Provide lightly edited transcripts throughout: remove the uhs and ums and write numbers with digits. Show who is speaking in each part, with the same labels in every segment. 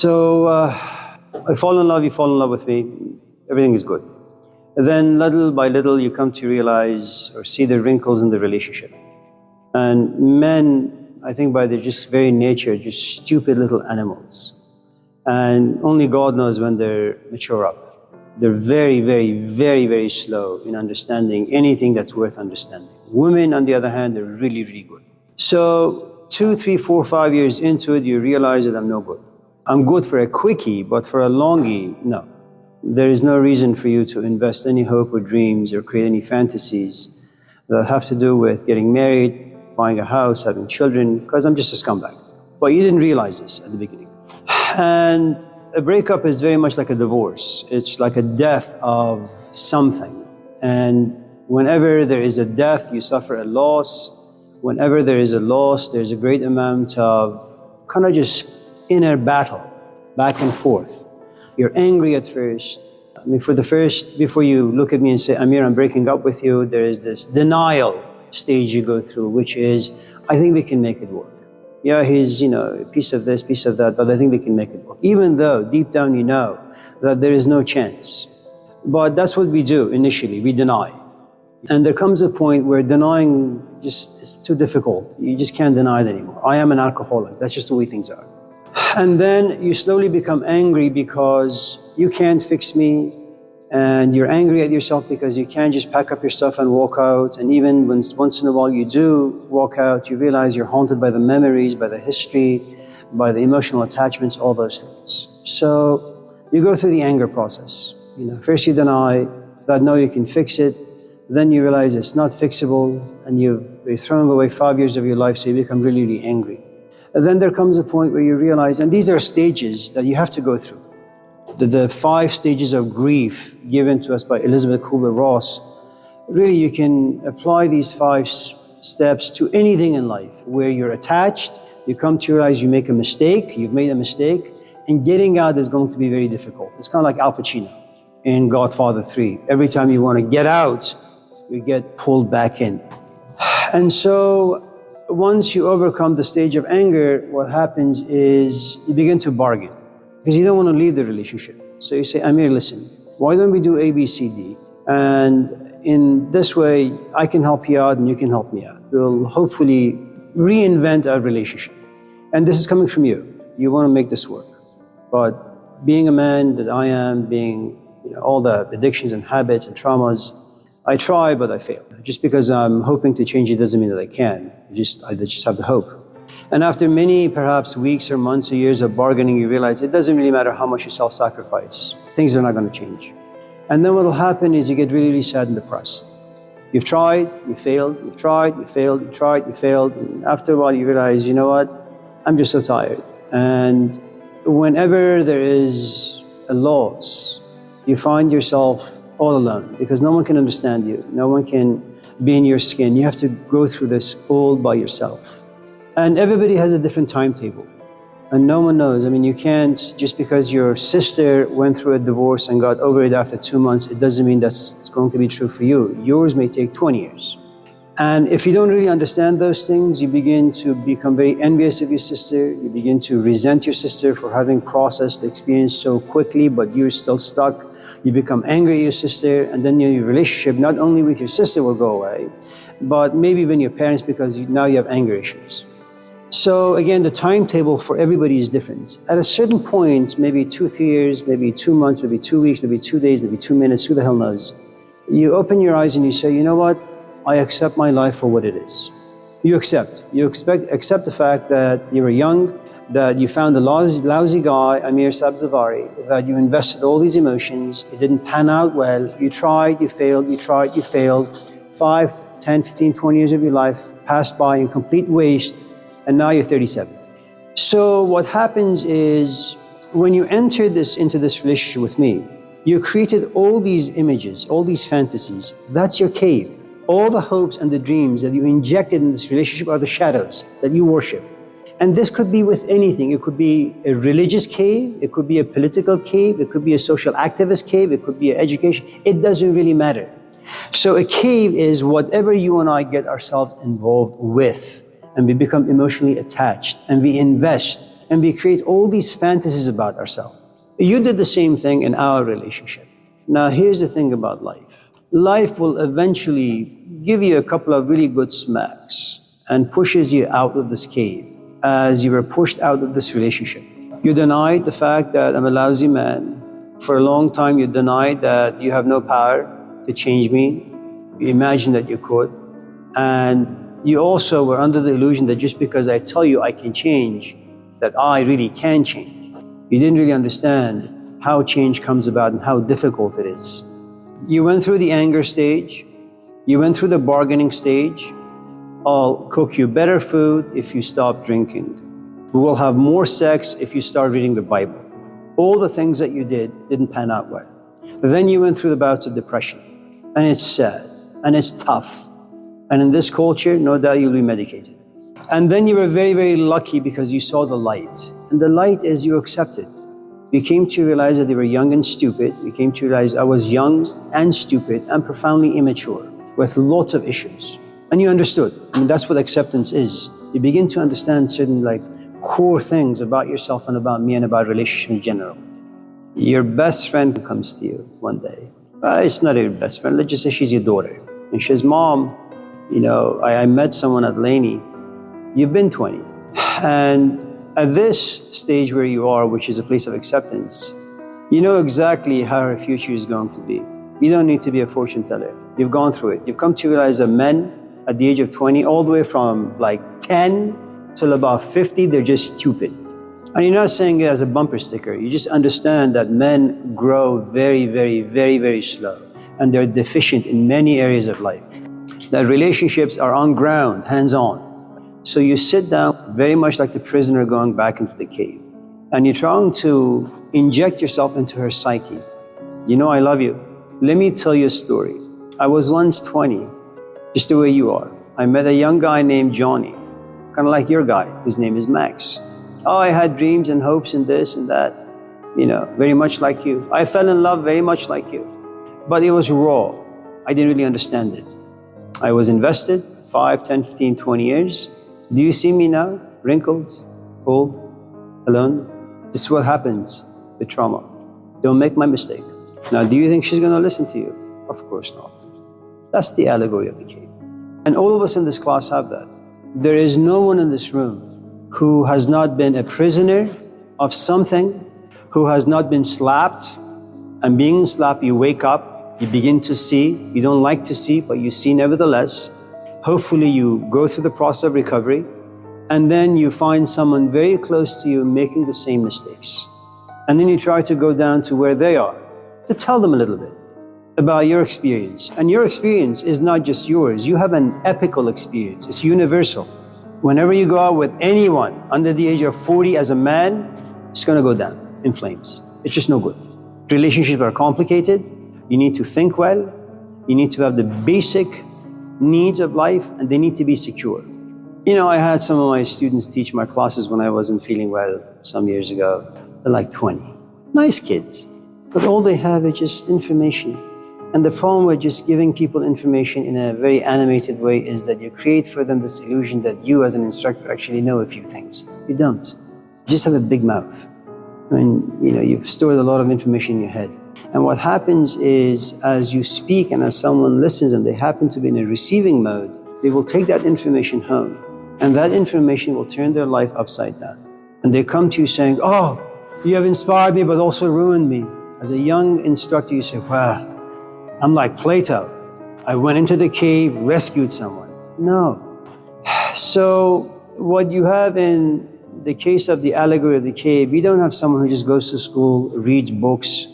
Speaker 1: I fall in love, you fall in love with me, everything is good. Then little by little you come to realize or see the wrinkles in the relationship. And men, I think by their just very nature, just stupid little animals. And only God knows when they're mature up. They're very, very, very, very slow in understanding anything that's worth understanding. Women, on the other hand, they're really, really good. So 2, 3, 4, 5 years into it, you realize that I'm no good. I'm good for a quickie, but for a longie, no. There is no reason for you to invest any hope or dreams or create any fantasies that have to do with getting married, buying a house, having children, because I'm just a scumbag. But you didn't realize this at the beginning. And a breakup is very much like a divorce. It's like a death of something. And whenever there is a death, you suffer a loss. Whenever there is a loss, there's a great amount of kind of just inner battle, back and forth. You're angry at first. I mean, before you look at me and say, Amir, I'm breaking up with you, there is this denial stage you go through, which is, I think we can make it work. Yeah, he's, a piece of this, piece of that, but I think we can make it work. Even though deep down you know that there is no chance. But that's what we do initially, we deny. And there comes a point where denying just is too difficult. You just can't deny it anymore. I am an alcoholic, that's just the way things are. And then you slowly become angry because you can't fix me, and you're angry at yourself because you can't just pack up your stuff and walk out. And even when once in a while you do walk out, you realize you're haunted by the memories, by the history, by the emotional attachments, all those things. So you go through the anger process. First you deny that no, you can fix it. Then you realize it's not fixable, and you're throwing away 5 years of your life, so you become really, really angry. And then there comes a point where you realize, and these are stages that you have to go through. The 5 stages of grief given to us by Elizabeth Kubler-Ross, really you can apply these 5 steps to anything in life. Where you're attached, you come to realize you make a mistake, you've made a mistake, and getting out is going to be very difficult. It's kind of like Al Pacino in Godfather 3. Every time you want to get out, you get pulled back in. And so once you overcome the stage of anger, what happens is you begin to bargain, because you don't want to leave the relationship. So you say, Amir, listen, why don't we do A, B, C, D? And in this way, I can help you out and you can help me out. We'll hopefully reinvent our relationship. And this is coming from you. You want to make this work. But being a man that I am, being all the addictions and habits and traumas, I try, but I fail. Just because I'm hoping to change it doesn't mean that I can. I just have the hope. And after many, perhaps weeks or months or years of bargaining, you realize it doesn't really matter how much you self-sacrifice. Things are not going to change. And then what will happen is you get really, really sad and depressed. You've tried, you failed, you've tried, you failed, you tried, you failed. And after a while you realize, you know what, I'm just so tired. And whenever there is a loss, you find yourself all alone, because no one can understand you. No one can be in your skin. You have to go through this all by yourself. And everybody has a different timetable. And no one knows. I mean, you can't, just because your sister went through a divorce and got over it after 2 months, it doesn't mean that's going to be true for you. Yours may take 20 years. And if you don't really understand those things, you begin to become very envious of your sister. You begin to resent your sister for having processed the experience so quickly, but you're still stuck. You become angry at your sister, and then your relationship, not only with your sister, will go away, but maybe even your parents, because now you have anger issues. So again, the timetable for everybody is different. At a certain point, maybe 2, 3 years, maybe 2 months, maybe 2 weeks, maybe 2 days, maybe 2 minutes, who the hell knows? You open your eyes and you say, you know what? I accept my life for what it is. You accept the fact that you were young, that you found a lousy guy, Amir Sabzavari, that you invested all these emotions, it didn't pan out well, you tried, you failed, you tried, you failed. 5, 10, 15, 20 years of your life passed by in complete waste, and now you're 37. So what happens is, when you entered into this relationship with me, you created all these images, all these fantasies. That's your cave. All the hopes and the dreams that you injected in this relationship are the shadows that you worship. And this could be with anything. It could be a religious cave, it could be a political cave, it could be a social activist cave, it could be an education. It doesn't really matter. So a cave is whatever you and I get ourselves involved with, and we become emotionally attached, and we invest and we create all these fantasies about ourselves. You did the same thing in our relationship. Now here's the thing about life. Life will eventually give you a couple of really good smacks and pushes you out of this cave as you were pushed out of this relationship. You denied the fact that I'm a lousy man. For a long time you denied that you have no power to change me. You imagined that you could. And you also were under the illusion that just because I tell you I can change, that I really can change. You didn't really understand how change comes about and how difficult it is. You went through the anger stage. You went through the bargaining stage. I'll cook you better food if you stop drinking. We will have more sex if you start reading the Bible. All the things that you didn't pan out well. Then you went through the bouts of depression. And it's sad. And it's tough. And in this culture, no doubt you'll be medicated. And then you were very, very lucky because you saw the light. And the light is you accepted. You came to realize that you were young and stupid. You came to realize I was young and stupid and profoundly immature with lots of issues. And you understood. I mean, that's what acceptance is. You begin to understand certain core things about yourself and about me and about relationships in general. Your best friend comes to you one day. It's not your best friend. Let's just say she's your daughter. And she says, Mom, I met someone at Laney. You've been 20. And at this stage where you are, which is a place of acceptance, you know exactly how her future is going to be. You don't need to be a fortune teller. You've gone through it. You've come to realize that men at the age of 20, all the way from 10 till about 50, they're just stupid. And you're not saying it as a bumper sticker. You just understand that men grow very, very, very, very slow. And they're deficient in many areas of life. That relationships are on ground, hands-on. So you sit down very much like the prisoner going back into the cave. And you're trying to inject yourself into her psyche. I love you. Let me tell you a story. I was once 20, just the way you are. I met a young guy named Johnny, kind of like your guy, whose name is Max. I had dreams and hopes and this and that, very much like you. I fell in love very much like you. But it was raw. I didn't really understand it. I was invested 5, 10, 15, 20 years. Do you see me now? Wrinkled, old, alone? This is what happens with trauma. Don't make my mistake. Now, do you think she's going to listen to you? Of course not. That's the allegory of the cave. And all of us in this class have that. There is no one in this room who has not been a prisoner of something, who has not been slapped. And being slapped, you wake up, you begin to see. You don't like to see, but you see nevertheless. Hopefully you go through the process of recovery, and then you find someone very close to you making the same mistakes. And then you try to go down to where they are, to tell them a little bit about your experience. And your experience is not just yours. You have an epical experience. It's universal. Whenever you go out with anyone under the age of 40 as a man, it's going to go down in flames. It's just no good. Relationships are complicated. You need to think well. You need to have the basic needs of life, and they need to be secure. I had some of my students teach my classes when I wasn't feeling well some years ago. They're like 20. Nice kids. But all they have is just information. And the problem with just giving people information in a very animated way is that you create for them this illusion that you as an instructor actually know a few things. You don't. You just have a big mouth. You've stored a lot of information in your head. And what happens is, as you speak and as someone listens and they happen to be in a receiving mode, they will take that information home. And that information will turn their life upside down. And they come to you saying, oh, you have inspired me, but also ruined me. As a young instructor, you say, well, I'm like Plato. I went into the cave, rescued someone. No. So what you have in the case of the allegory of the cave, you don't have someone who just goes to school, reads books,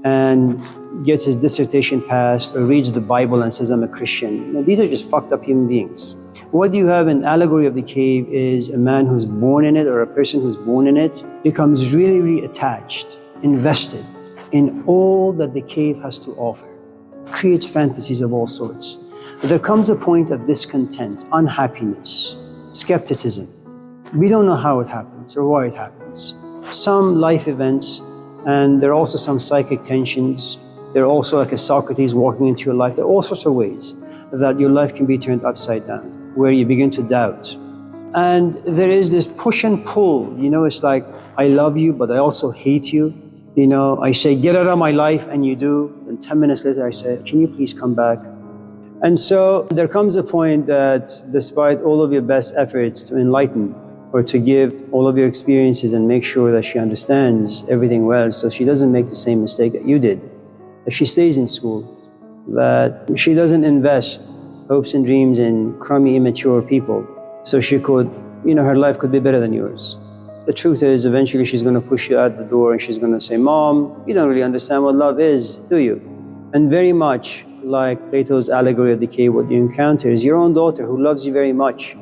Speaker 1: and gets his dissertation passed, or reads the Bible and says, I'm a Christian. Now, these are just fucked up human beings. What you have in allegory of the cave is a man who's born in it, or a person who's born in it, becomes really, really attached, invested in all that the cave has to offer, creates fantasies of all sorts. But there comes a point of discontent, unhappiness, skepticism. We don't know how it happens or why it happens. Some life events, and there are also some psychic tensions. There are also like a Socrates walking into your life. There are all sorts of ways that your life can be turned upside down, where you begin to doubt And there is this push and pull, it's like, I love you, but I also hate you. I say, get out of my life, and you do. And 10 minutes later, I say, can you please come back? And so there comes a point that despite all of your best efforts to enlighten or to give all of your experiences and make sure that she understands everything well so she doesn't make the same mistake that you did, that she stays in school, that she doesn't invest hopes and dreams in crummy, immature people so she could, her life could be better than yours. The truth is, eventually she's going to push you out the door and she's going to say, Mom, you don't really understand what love is, do you? And very much like Plato's Allegory of Decay, what you encounter is your own daughter who loves you very much.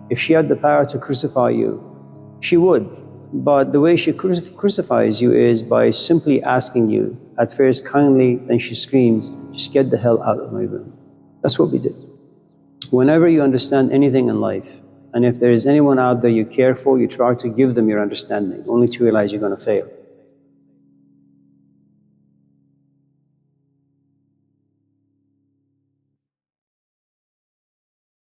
Speaker 1: If she had the power to crucify you, she would. But the way she crucifies you is by simply asking you, at first kindly, then she screams, just get the hell out of my room. That's what we did. Whenever you understand anything in life, and if there is anyone out there you care for, you try to give them your understanding, only to realize you're going to fail.